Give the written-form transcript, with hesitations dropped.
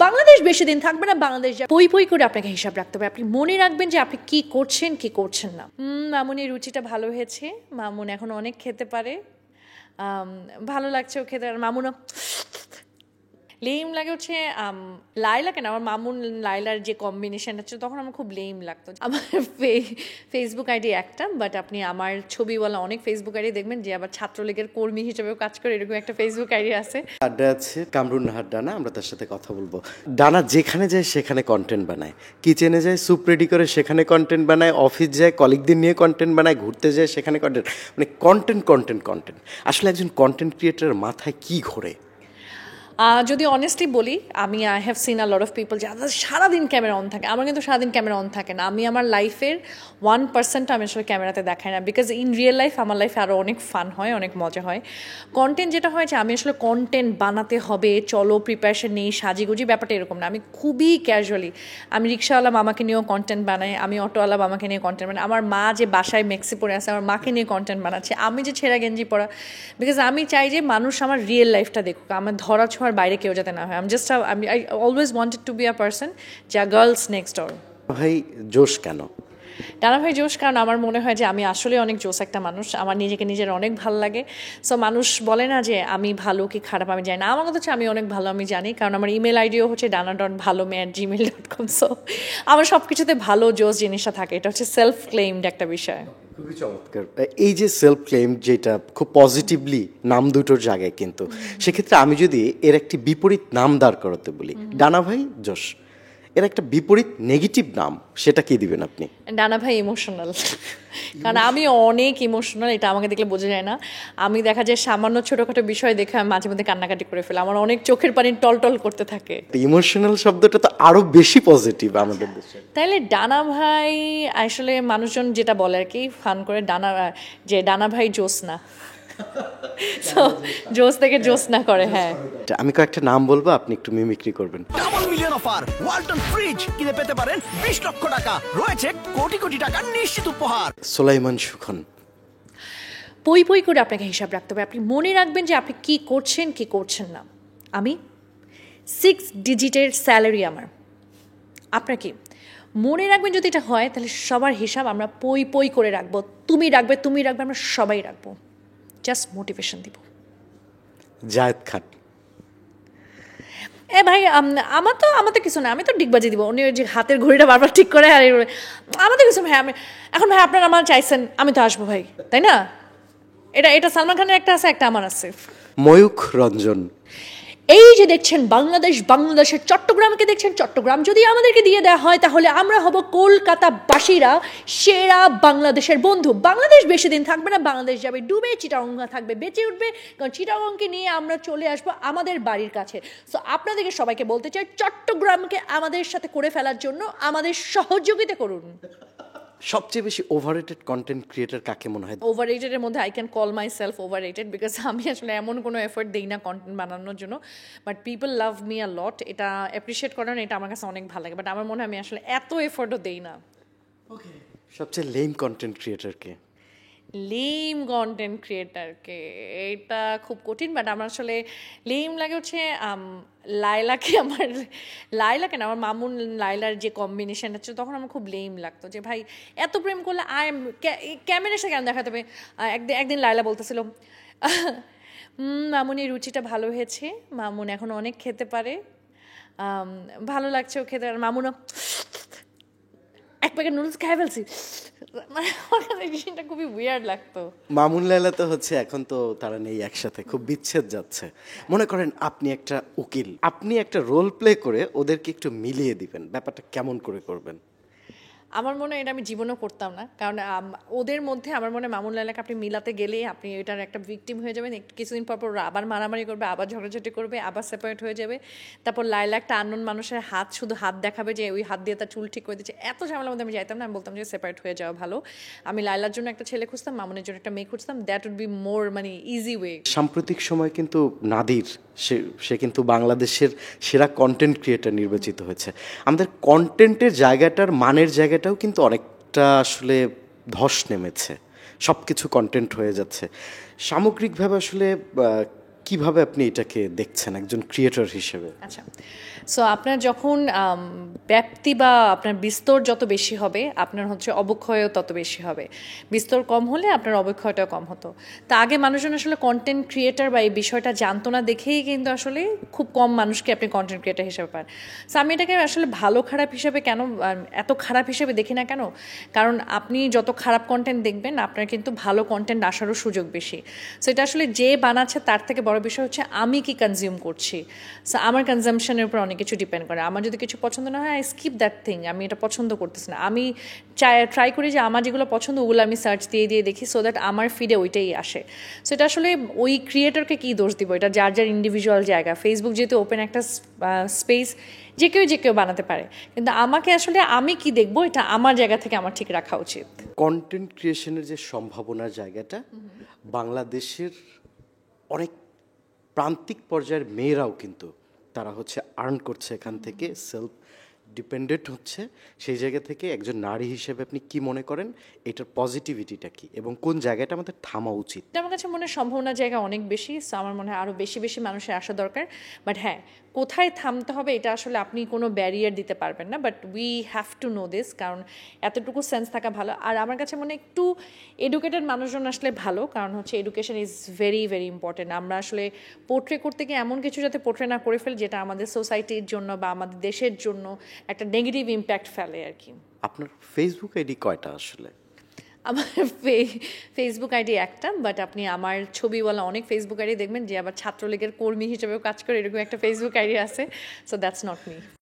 বাংলাদেশ বেশি দিন থাকবে না, বাংলাদেশ পই পই করে আপনাকে হিসাব রাখতে হবে। আপনি মনে রাখবেন যে আপনি কি করছেন কি করছেন না। মামুনের রুচিটা ভালো হয়েছে, মামুন এখন অনেক খেতে পারে, ভালো লাগছে ও খেতে। মামুনও লেম লাগে হচ্ছে লাইলা, কেন আমার মামুন লাইলার যে কম্বিনেশনটা ছিল তখন আমার খুব লেম লাগতো। আমার ফেসবুক আইডি একটা, বাট আপনি আমার ছবিওয়ালা অনেক ফেসবুক আইডি দেখবেন যে আবার ছাত্রলীগের কর্মী হিসেবেও কাজ করে, এরকম একটা ফেসবুক আইডি আছে। আড্ডা আছে কামরুন নাহার ডানা, আমরা তার সাথে কথা বলবো। ডানা যেখানে যায় সেখানে কন্টেন্ট বানায়, কিচেনে যায় স্যুপ রেডি করে সেখানে কন্টেন্ট বানায়, অফিস যায় কলিগদের নিয়ে কন্টেন্ট বানায়, ঘুরতে যায় সেখানে কন্টেন্ট, মানে কন্টেন্ট কন্টেন্ট কন্টেন্ট। আসলে একজন কন্টেন্ট ক্রিয়েটারের মাথায় কি ঘোরে? যদি অনেস্টলি বলি, আমি I have seen a lot of people যে সারাদিন ক্যামেরা অন থাকে। আমার কিন্তু সারাদিন ক্যামেরা অন থাকে না। আমি আমার লাইফের 1% আমি আসলে ক্যামেরাতে দেখাই না, বিকজ ইন রিয়েল লাইফ আমার লাইফে আরও অনেক ফান হয়, অনেক মজা হয়। কন্টেন্ট যেটা হয় যে আমি আসলে কন্টেন্ট বানাতে হবে, চলো প্রিপারেশন নেই, সাজিগুজি, ব্যাপারটা এরকম না। আমি খুবই ক্যাজুয়ালি, আমি রিক্সাওয়ালা মামাকে নিয়েও কন্টেন্ট বানাই, আমি অটোওয়ালা মামাকে নিয়ে কন্টেন্ট বানাই, আমার মা যে বাসায় মেক্সি পরে আছে আমার মাকে নিয়ে কন্টেন্ট বানাচ্ছে, আমি যে ছেঁড়া গেঞ্জি পরা, বিকজ আমি চাই যে মানুষ আমার রিয়েল লাইফটা দেখুক, আমার ধরা ছোঁয়ার বাইরে কেউ যাতে না হয়। I always wanted to be a person যা গার্লস নেক্সট ডোর। ভাই জোশ কেন? ডানা ভাই জোশ কারণ আমার মনে হয় যে আমি আসলে অনেক জোশ একটা মানুষ, আমার নিজেকে নিজের অনেক ভালো লাগে। সো মানুষ বলে না যে আমি ভালো কি খারাপ আমি জানি না, আমার কথা হচ্ছে আমি অনেক ভালো আমি জানি, কারণ আমার ইমেল আইডিও হচ্ছে dana.bhalome@gmail.com। সো আমার সব কিছুতে ভালো জোশ জিনিসটা থাকে, এটা হচ্ছে সেলফ ক্লেইমড একটা বিষয়। খুবই চমৎকার। এই যে সেলফ ক্লেম, যেটা খুব পজিটিভলি নাম দুটোর জায়গায়, কিন্তু সেক্ষেত্রে আমি যদি এর একটি বিপরীত নাম দাঁড় করাতে বলি, ডানা ভাই জোশ, এর একটা বিপরীত নেগেটিভ নাম, সেটা কি দিবেন আপনি? ডানা ভাই ইমোশনাল, কারণ আমি অনেক ইমোশনাল, এটা আমাকে দেখলে বোঝা যায় না। আমি দেখা যায় সামান্য ছোটোখাটো বিষয় দেখে আমি মাঝে মধ্যে কান্নাকাটি করে ফেলি, আমার অনেক চোখের পানি টলটল করতে থাকে। ইমোশনাল শব্দটা তো আরো বেশি পজিটিভ আমাদের দেশে। তাইলে ডানা ভাই আসলে মানুষজন যেটা বলে আর কি ফান করে, ডানা ভাই জোসনা, জোস থেকে জোসনা করে। হ্যাঁ, আমি কয়েকটা নাম বলবো, আপনি একটু মিমিক্রি করবেন। Double million offer, Walton fridge কিনে পেতে পারেন 20 লক্ষ টাকা, রয়েছে কোটি কোটি টাকার নিশ্চিত উপহার। সোলাইমান সুখন। পই পই করে আপনাকে হিসাব রাখতে হবে। আপনি মনে রাখবেন যে আপনি কি করছেন কি করছেন না। আমি 6 ডিজিটের স্যালারি আমার, আপনার কি মনে রাখবেন? যদি এটা হয় তাহলে সবার হিসাব আমরা পই পই করে রাখবো, তুমি রাখবে আমরা সবাই রাখবো, জাস্ট মোটিভেশন দিব। জায়েদ খান। ভাই আমার তো কিছু না, আমি তো ডিগবাজি দিব। উনি যে হাতের ঘড়িটা বারবার ঠিক করে, আর আমার তো কিছু ভাই, আমি এখন ভাই আপনারা আমার চাইছেন আমি তো আসবো ভাই, তাই না? এটা সালমান খানের একটা আছে, একটা আমার আছে। ময়ূখ রঞ্জন। এই যে দেখছেন বাংলাদেশের চট্টগ্রামকে দেখছেন, চট্টগ্রাম যদি আমাদেরকে দিয়ে দেওয়া হয় তাহলে আমরা হব কলকাতাবাসীরা সেরা বাংলাদেশের বন্ধু। বাংলাদেশ বেশি দিন থাকবে না, বাংলাদেশ যাবে ডুবে, চিটাগং থাকবে বেঁচে উঠবে, কারণ চিটাগংকে নিয়ে আমরা চলে আসবো আমাদের বাড়ির কাছে। সো আপনাদেরকে সবাইকে বলতে চাই, চট্টগ্রামকে আমাদের সাথে করে ফেলার জন্য আমাদের সহযোগিতা করুন। সবচেয়ে বেশি ওভাররেটেড কন্টেন্ট ক্রিয়েটর কাকে মনে হয়? ওভাররেটেডের মধ্যে I can call my self overrated, because আমি আসলে এমন কোনো এফোর্ট দিই না কন্টেন্ট বানানোর জন্য, but people love me a lot. এটা অ্যাপ্রিসিয়েট করেন, এটা আমার কাছে অনেক ভালো লাগে, বাট আমার মনে হয় আমি আসলে এত এফোর্টও দিই না। সবচেয়ে লেম কন্টেন্ট ক্রিয়েটরকে? লেম কন্টেন্ট ক্রিয়েটারকে এটা খুব কঠিন, বাট আমার আসলে লেম লাগে হচ্ছে লাইলা, কেন আমার মামুন লাইলার যে কম্বিনেশনটা ছিল তখন আমার খুব লেম লাগতো, যে ভাই এত প্রেম করলে ক্যামেরার সাথে কেন দেখাতে হবে। একদিন লাইলা বলতেছিল মামুনের রুচিটা ভালো হয়েছে, মামুন এখন অনেক খেতে পারে, ভালো লাগছে ও খেতে। আর মামুনও এক প্যাকেট নুডলস খাই ফেলছি, মানে আমার জিনিসটা খুবই উইয়ার্ড লাগতো। মামুন লায়লা তো হচ্ছে এখন তো তারা নেই একসাথে, খুব বিচ্ছেদ যাচ্ছে। মনে করেন আপনি একটা উকিল, আপনি একটা রোল প্লে করে ওদেরকে একটু মিলিয়ে দিবেন, ব্যাপারটা কেমন করে করবেন? আমার মনে হয় এটা আমি জীবনেও করতাম না, কারণ ওদের মধ্যে আমার মনে হয় মামুন লায়লাকে আপনি মিলাতে গেলে আপনি এটার একটা ভিকটিম হয়ে যাবেন। কিছুদিন পর পর আবার মারামারি করবে, আবার ঝগড়াঝাটি করবে, আবার সেপারেট হয়ে যাবে। তারপর লায়লা একটা আননোন মানুষের শুধু হাত দেখাবে যে ওই হাত দিয়ে তার চুল ঠিক করে দিচ্ছে। এত ঝামেলার মধ্যে আমি যাইতাম না, আমি বলতাম যে সেপারেট হয়ে যাওয়া ভালো। আমি লায়লার জন্য একটা ছেলে খুঁজতাম, মামুনের জন্য একটা মেয়ে খুঁজতাম, দ্যাট উড বি মোর মানে ইজি ওয়ে। সাম্প্রতিক সময় কিন্তু নাদির সে কিন্তু বাংলাদেশের সেরা কন্টেন্ট ক্রিয়েটর নির্বাচিত হয়েছে। আমাদের কন্টেন্টের জায়গাটার মানের জায়গাটাও কিন্তু অনেকটা আসলে ধস নেমেছে, সব কিছু কন্টেন্ট হয়ে যাচ্ছে। সামগ্রিকভাবে আসলে কিভাবে আপনি এটাকে দেখছেন একজন ক্রিয়েটর হিসেবে? আচ্ছা, সো আপনার যখন ব্যাপ্তি বা আপনার বিস্তর যত বেশি হবে আপনার হচ্ছে অবক্ষয়ও তত বেশি হবে। বিস্তর কম হলে আপনার অবক্ষয়টাও কম হতো। তা আগে মানুষজন আসলে কন্টেন্ট ক্রিয়েটার বা এই বিষয়টা জানতো না দেখেই কিন্তু আসলে খুব কম মানুষকে আপনি কন্টেন্ট ক্রিয়েটার হিসেবে পান। সো আমি এটাকে আসলে ভালো খারাপ হিসেবে কেন এত খারাপ হিসেবে দেখি না কেন, কারণ আপনি যত খারাপ কন্টেন্ট দেখবেন আপনার কিন্তু ভালো কন্টেন্ট আসারও সুযোগ বেশি। সো এটা আসলে যে বানাচ্ছে তার থেকে বড় বিষয় হচ্ছে আমি কি কনজিউম করছি। সো আমার কনজামশনের উপর অনেক কিছু ডিপেন্ড করে। আমার যদি কিছু পছন্দ না হয় আই স্কিপ দ্যাট থিং, আমি এটা পছন্দ করতেছি না। আমি ট্রাই করি যে আমার যেগুলো পছন্দ ওগুলো আমি সার্চ দিয়ে দিয়ে দেখি সো দ্যাট আমার ফিডে ওইটাই আসে। সো এটা আসলে ওই ক্রিয়েটরকে কী দোষ দিব, এটা যার যার ইন্ডিভিজুয়াল জায়গা। ফেসবুক যেহেতু ওপেন একটা স্পেস, যে কেউ বানাতে পারে, কিন্তু আমাকে আসলে আমি কি দেখবো এটা আমার জায়গা থেকে আমার ঠিক রাখা উচিত। কন্টেন্ট ক্রিয়েশনের যে সম্ভাবনার জায়গাটা, বাংলাদেশের অনেক প্রান্তিক পর্যায়ের মেয়েরাও কিন্তু তারা হচ্ছে আর্ন করছে এখান থেকে, সেলফ ডিপেন্ডেন্ট হচ্ছে। সেই জায়গা থেকে একজন নারী হিসেবে আপনি কি মনে করেন, এটার পজিটিভিটিটা কি এবং কোন জায়গাটা আমাদের থামা উচিত? আমার কাছে মনে হয় সম্ভাবনার জায়গা অনেক বেশি। সো আমার মনে হয় আরও বেশি বেশি মানুষের আসা দরকার। বাট হ্যাঁ, কোথায় থামতে হবে এটা আসলে আপনি কোনো ব্যারিয়ার দিতে পারবেন না, but we have to know this, কারণ এতটুকু সেন্স থাকা ভালো। আর আমার কাছে মনে হয় একটু এডুকেটেড মানুষজন আসলে ভালো, কারণ হচ্ছে education is very very important. আমরা আসলে পোর্ট্রে করতে গিয়ে এমন কিছু যাতে পোর্ট্রে না করে ফেলে যেটা আমাদের সোসাইটির জন্য বা আমাদের দেশের জন্য একটা নেগেটিভ ইম্প্যাক্ট ফেলে আর কি। আপনার ফেসবুক আইডি কয়টা আসলে? আমার ফেসবুক আইডি একটা, বাট আপনি আমার ছবিওয়ালা অনেক ফেসবুক আইডি দেখবেন যে আবার ছাত্রলীগের কর্মী হিসেবেও কাজ করে, এরকম একটা ফেসবুক আইডি আছে। So that's not me.